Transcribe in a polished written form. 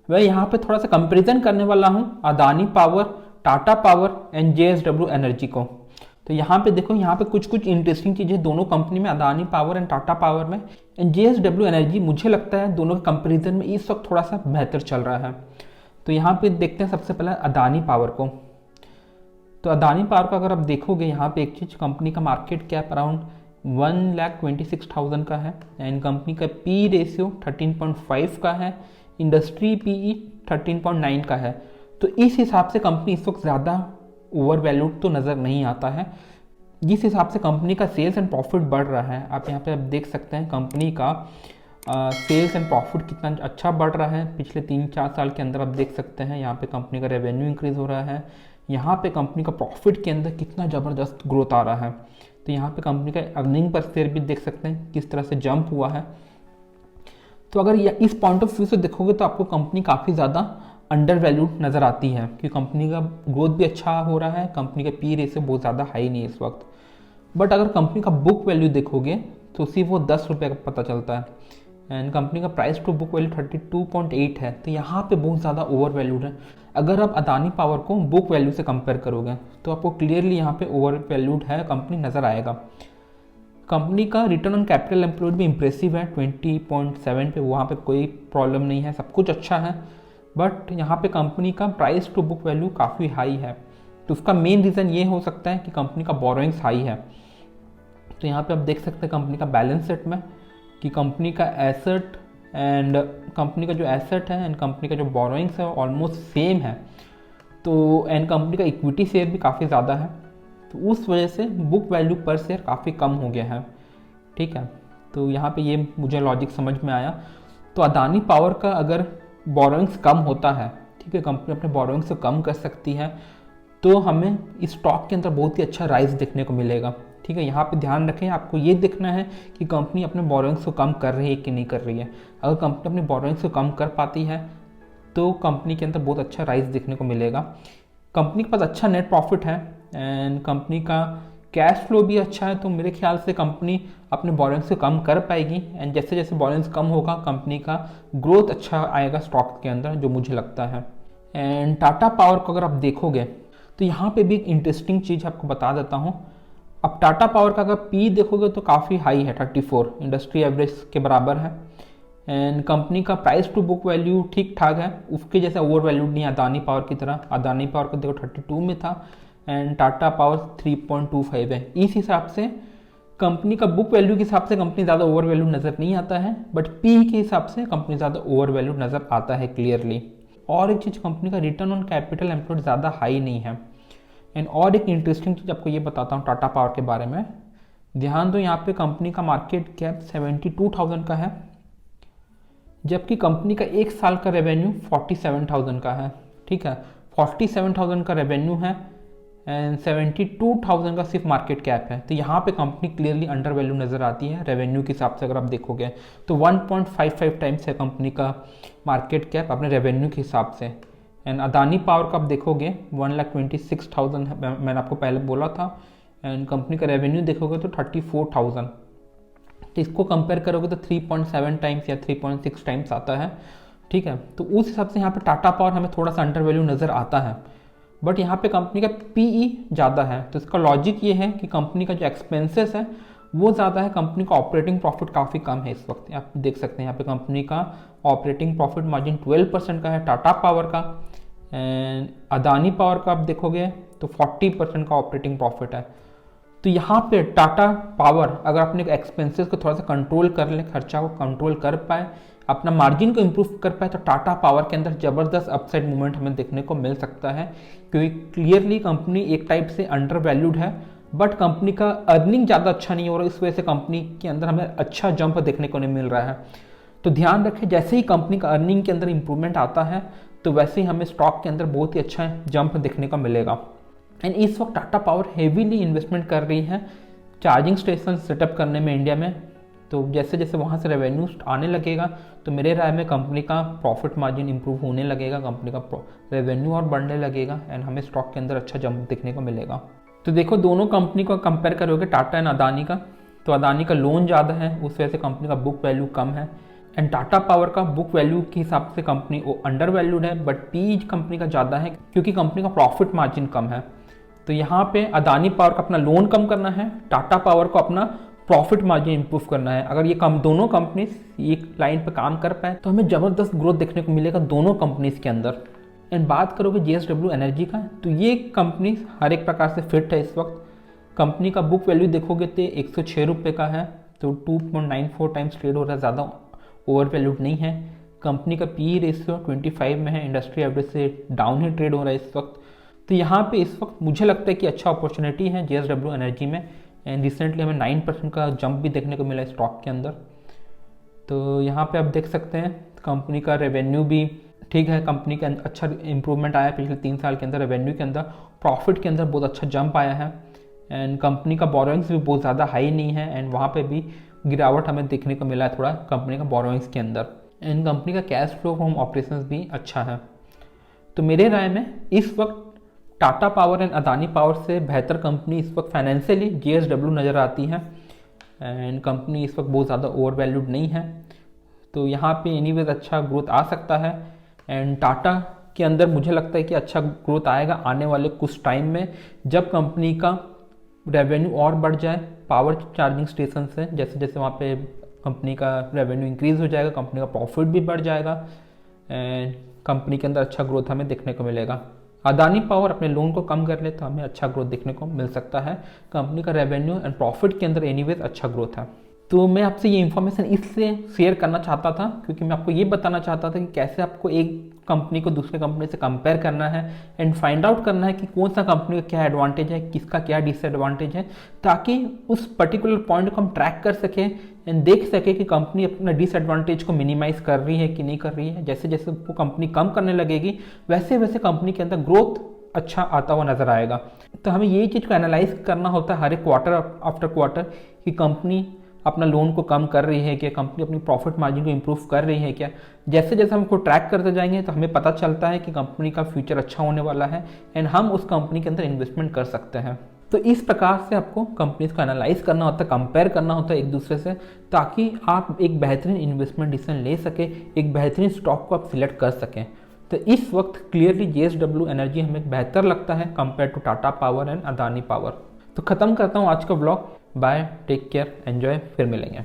वह यहाँ पे थोड़ा सा कंपैरिजन करने वाला हूँ Adani power, Tata Power and JSW energy को। तो यहाँ पे देखो, यहाँ पे कुछ कुछ इंटरेस्टिंग चीज़ें दोनों कंपनी में, Adani power and Tata power में एंड जेएसडब्ल्यू एनर्जी, मुझे लगता है दोनों के कंपैरिजन में इस वक्त थोड़ा सा बेहतर चल रहा है। तो यहाँ पे देखते हैं सबसे पहले अदानी पावर को। तो अदानी पावर का अगर आप देखोगे, यहाँ पे एक चीज़, कंपनी का मार्केट कैप अराउंड 1,26,000 का है एंड कंपनी का पी रेशियो 13.5 का है, इंडस्ट्री पीई 13.9 का है। तो इस हिसाब से कंपनी इस वक्त ज़्यादा ओवर वैल्यूड तो नज़र नहीं आता है। जिस हिसाब से कंपनी का सेल्स एंड प्रॉफिट बढ़ रहा है, आप यहाँ पे आप देख सकते हैं कंपनी का सेल्स एंड प्रॉफिट कितना अच्छा बढ़ रहा है पिछले 3-4 साल के अंदर। आप देख सकते हैं यहाँ पे कंपनी का रेवेन्यू इंक्रीज हो रहा है, यहाँ पे कंपनी का प्रॉफिट के अंदर कितना ज़बरदस्त ग्रोथ आ रहा है। तो यहाँ पे कंपनी का अर्निंग पर शेयर भी देख सकते हैं किस तरह से जंप हुआ है। तो अगर इस पॉइंट ऑफ व्यू से देखोगे तो आपको कंपनी काफ़ी ज़्यादा अंडर वैल्यूड नज़र आती है, क्योंकि कंपनी का ग्रोथ भी अच्छा हो रहा है, कंपनी का पी रेशियो बहुत ज़्यादा हाई नहीं है इस वक्त। बट अगर कंपनी का बुक वैल्यू देखोगे तो सिर्फ वो 10 रुपये का पता चलता है एंड कंपनी का प्राइस टू बुक वैल्यू 32.8 है। तो यहाँ पे बहुत ज़्यादा ओवर वैल्यूड है। अगर आप अदानी पावर को बुक वैल्यू से कंपेयर करोगे तो आपको क्लियरली यहाँ पे ओवर वैल्यूड है कंपनी नज़र आएगा। कंपनी का रिटर्न ऑन कैपिटल एम्प्लॉयड भी इंप्रेसिव है 20.7 पे, वहाँ पे कोई प्रॉब्लम नहीं है, सब कुछ अच्छा है। बट यहाँ पे कंपनी का प्राइस टू बुक वैल्यू काफ़ी हाई है। तो उसका मेन रीज़न ये हो सकता है कि कंपनी का बोरोइंग्स हाई है। तो यहाँ पे आप देख सकते हैं कंपनी का बैलेंस शीट में कि कंपनी का एसेट एंड कंपनी का जो एसेट है एंड कंपनी का जो बोरोइंग्स है ऑलमोस्ट सेम है। तो एंड कंपनी का इक्विटी शेयर भी काफ़ी ज़्यादा है, तो उस वजह से बुक वैल्यू पर शेयर काफ़ी कम हो गया है। ठीक है, तो यहाँ पे ये मुझे लॉजिक समझ में आया। तो अदानी पावर का अगर बोरोइंग्स कम होता है, ठीक है, कंपनी अपने बोरोइंग्स को कम कर सकती है, तो हमें इस स्टॉक के अंदर बहुत ही अच्छा राइज देखने को मिलेगा। ठीक है, यहाँ पे ध्यान रखें, आपको ये देखना है कि कंपनी अपने बोरोइंग्स को कम कर रही है कि नहीं कर रही है। अगर कंपनी अपने बोरोइंग्स को कम कर पाती है तो कंपनी के अंदर बहुत अच्छा राइज देखने को मिलेगा। कंपनी के पास अच्छा नेट प्रॉफिट है एंड कंपनी का कैश फ्लो भी अच्छा है। तो मेरे ख्याल से कंपनी अपने बोरोइंग्स को कम कर पाएगी एंड जैसे जैसे बोरोइंग्स कम होगा कंपनी का ग्रोथ अच्छा आएगा स्टॉक के अंदर, जो मुझे लगता है। एंड टाटा पावर को अगर आप देखोगे तो यहाँ पे भी एक इंटरेस्टिंग चीज़ आपको बता देता हूँ। अब टाटा पावर का अगर पी देखोगे तो काफ़ी हाई है, 34, इंडस्ट्री एवरेज के बराबर है एंड कंपनी का प्राइस टू बुक वैल्यू ठीक ठाक है, उसके जैसा ओवर वैल्यूड नहीं है अदानी पावर की तरह। अदानी पावर को देखो 32 में था एंड टाटा पावर 3.25 है। इस हिसाब से कंपनी का बुक वैल्यू के हिसाब से कंपनी ज़्यादा ओवर वैल्यू नज़र नहीं आता है, बट पी के हिसाब से कंपनी ज़्यादा ओवर वैल्यू नज़र आता है क्लियरली। और एक चीज़, कंपनी का रिटर्न ऑन कैपिटल एम्प्लॉयड ज़्यादा हाई नहीं है। एंड और एक इंटरेस्टिंग चीज़ आपको ये बताता हूँ टाटा पावर के बारे में, ध्यान दो, यहाँ पे कंपनी का मार्केट कैप 72,000 का है, जबकि कंपनी का एक साल का रेवेन्यू 47,000 का है। ठीक है, 47,000 का रेवेन्यू है एंड 72,000 का सिर्फ मार्केट कैप है। तो यहाँ पे कंपनी क्लियरली अंडर वैल्यू नज़र आती है रेवेन्यू के हिसाब से। अगर आप देखोगे तो 1.55 टाइम्स है कंपनी का मार्केट कैप अपने रेवेन्यू के हिसाब से। एंड अदानी पावर का आप देखोगे 1,26,000 है, मैंने आपको पहले बोला था, एंड कंपनी का रेवेन्यू देखोगे तो 34,000। तो इसको कंपेयर करोगे तो 3.7 टाइम्स या 3.6 टाइम्स आता है। ठीक है, तो उस हिसाब से यहाँ पे टाटा पावर हमें थोड़ा सा अंडर वैल्यू नज़र आता है, बट यहाँ पे कंपनी का पीई ज़्यादा है। तो इसका लॉजिक ये है कि कंपनी का जो एक्सपेंसेस है वो ज़्यादा है, कंपनी का ऑपरेटिंग प्रॉफिट काफ़ी कम है इस वक्त। आप देख सकते हैं यहाँ पे कंपनी का ऑपरेटिंग प्रॉफिट मार्जिन 12% का है टाटा पावर का, एंड अदानी पावर का आप देखोगे तो 40% का ऑपरेटिंग प्रॉफिट है। तो यहाँ पे टाटा पावर अगर अपने एक्सपेंसेस को थोड़ा सा कंट्रोल कर ले, खर्चा को कंट्रोल कर पाए, अपना मार्जिन को इम्प्रूव कर पाए, तो टाटा पावर के अंदर ज़बरदस्त अपसाइड मूवमेंट हमें देखने को मिल सकता है, क्योंकि क्लियरली कंपनी एक टाइप से अंडर वैल्यूड है, बट कंपनी का अर्निंग ज़्यादा अच्छा नहीं हो रहा, इस वजह से कंपनी के अंदर हमें अच्छा जंप देखने को नहीं मिल रहा है। तो ध्यान रखें, जैसे ही कंपनी का अर्निंग के अंदर इंप्रूवमेंट आता है तो वैसे ही हमें स्टॉक के अंदर बहुत ही अच्छा जंप देखने को मिलेगा। एंड इस वक्त टाटा पावर हेवीली इन्वेस्टमेंट कर रही है चार्जिंग स्टेशन सेटअप करने में इंडिया में। तो जैसे जैसे वहाँ से रेवेन्यू आने लगेगा तो मेरे राय में कंपनी का प्रॉफिट मार्जिन इंप्रूव होने लगेगा, कंपनी का रेवेन्यू और बढ़ने लगेगा एंड हमें स्टॉक के अंदर अच्छा जंप देखने को मिलेगा। तो देखो, दोनों कंपनी को कंपेयर करोगे टाटा एंड अदानी का, तो अदानी का लोन ज़्यादा है, उस वजह से कंपनी का बुक वैल्यू कम है, एंड टाटा पावर का बुक वैल्यू के हिसाब से कंपनी वो अंडर वैल्यूड है, बट पी कंपनी का ज़्यादा है क्योंकि कंपनी का प्रॉफिट मार्जिन कम है। तो यहाँ पे अदानी पावर का अपना लोन कम करना है, टाटा पावर को अपना प्रॉफिट मार्जिन इंप्रूव करना है। अगर ये दोनों कंपनीज एक लाइन पे काम कर पाए तो हमें ज़बरदस्त ग्रोथ देखने को मिलेगा दोनों कंपनीज के अंदर। एंड बात करोगे JSW एनर्जी का, तो ये कंपनी हर एक प्रकार से फिट है इस वक्त। कंपनी का बुक वैल्यू देखोगे तो 106 रुपये का है, तो 2.94 टाइम्स ट्रेड हो रहा है, ज़्यादा ओवर वैल्यूड नहीं है। कंपनी का पी रेशियो 25 में है, इंडस्ट्री एवरेज से डाउन ही ट्रेड हो रहा है इस वक्त। तो यहाँ पे इस वक्त मुझे लगता है कि अच्छा अपॉर्चुनिटी है JSW एनर्जी में। एंड रिसेंटली हमें 9% का जंप भी देखने को मिला स्टॉक के अंदर। तो यहाँ पे आप देख सकते हैं कंपनी का रेवेन्यू भी ठीक है, कंपनी के अंदर अच्छा इंप्रूवमेंट आया पिछले 3 साल के अंदर। रेवेन्यू के अंदर, प्रॉफिट के अंदर बहुत अच्छा जंप आया है। एंड कंपनी का बोरोइंग्स भी बहुत ज़्यादा हाई नहीं है, एंड वहाँ पे भी गिरावट हमें देखने को मिला है थोड़ा कंपनी का बोरोइंग्स के अंदर। एंड कंपनी का कैश फ्लो फ्रॉम ऑपरेशंस भी अच्छा है। तो मेरे राय में इस वक्त टाटा पावर एंड अदानी पावर से बेहतर कंपनी इस वक्त फाइनेंशियली JSW नज़र आती है। एंड कंपनी इस वक्त बहुत ज़्यादा ओवर वैल्यूड नहीं है, तो यहाँ पे एनीवेज अच्छा ग्रोथ आ सकता है। एंड टाटा के अंदर मुझे लगता है कि अच्छा ग्रोथ आएगा आने वाले कुछ टाइम में, जब कंपनी का रेवेन्यू और बढ़ जाए पावर चार्जिंग स्टेशन से। जैसे जैसे वहाँ पे कंपनी का रेवेन्यू इंक्रीज़ हो जाएगा, कंपनी का प्रॉफिट भी बढ़ जाएगा एंड कंपनी के अंदर अच्छा ग्रोथ हमें देखने को मिलेगा। अदानी पावर अपने लोन को कम कर ले तो हमें अच्छा ग्रोथ देखने को मिल सकता है। कंपनी का रेवेन्यू एंड प्रॉफिट के अंदर एनीवेज अच्छा ग्रोथ है। तो मैं आपसे ये इन्फॉर्मेशन इसलिए शेयर करना चाहता था क्योंकि मैं आपको ये बताना चाहता था कि कैसे आपको एक कंपनी को दूसरे कंपनी से कंपेयर करना है एंड फाइंड आउट करना है कि कौन सा कंपनी का क्या एडवांटेज है, किसका क्या डिसएडवांटेज है, ताकि उस पर्टिकुलर पॉइंट को हम ट्रैक कर सके एंड देख सके कि कंपनी अपना डिसएडवांटेज को मिनिमाइज कर रही है कि नहीं कर रही है। जैसे जैसे वो कंपनी कम करने लगेगी वैसे वैसे कंपनी के अंदर ग्रोथ अच्छा आता हुआ नजर आएगा। तो हमें यही चीज़ को एनालाइज करना होता है हर एक क्वार्टर आफ्टर क्वार्टर कि कंपनी अपना लोन को कम कर रही है क्या, कंपनी अपनी प्रॉफिट मार्जिन को इम्प्रूव कर रही है क्या। जैसे जैसे हम उसको ट्रैक करते जाएंगे तो हमें पता चलता है कि कंपनी का फ्यूचर अच्छा होने वाला है एंड हम उस कंपनी के अंदर इन्वेस्टमेंट कर सकते हैं। तो इस प्रकार से आपको कंपनीज को एनालाइज करना होता है, कंपेयर करना होता है एक दूसरे से, ताकि आप एक बेहतरीन इन्वेस्टमेंट डिसीजन ले सके, एक बेहतरीन स्टॉक को आप सिलेक्ट कर सकें। तो इस वक्त क्लियरली JSW एनर्जी हमें बेहतर लगता है compare to Tata Power and Adani Power. तो खत्म करता हूँ आज का vlog. Bye, take care, enjoy, फिर मिलेंगे।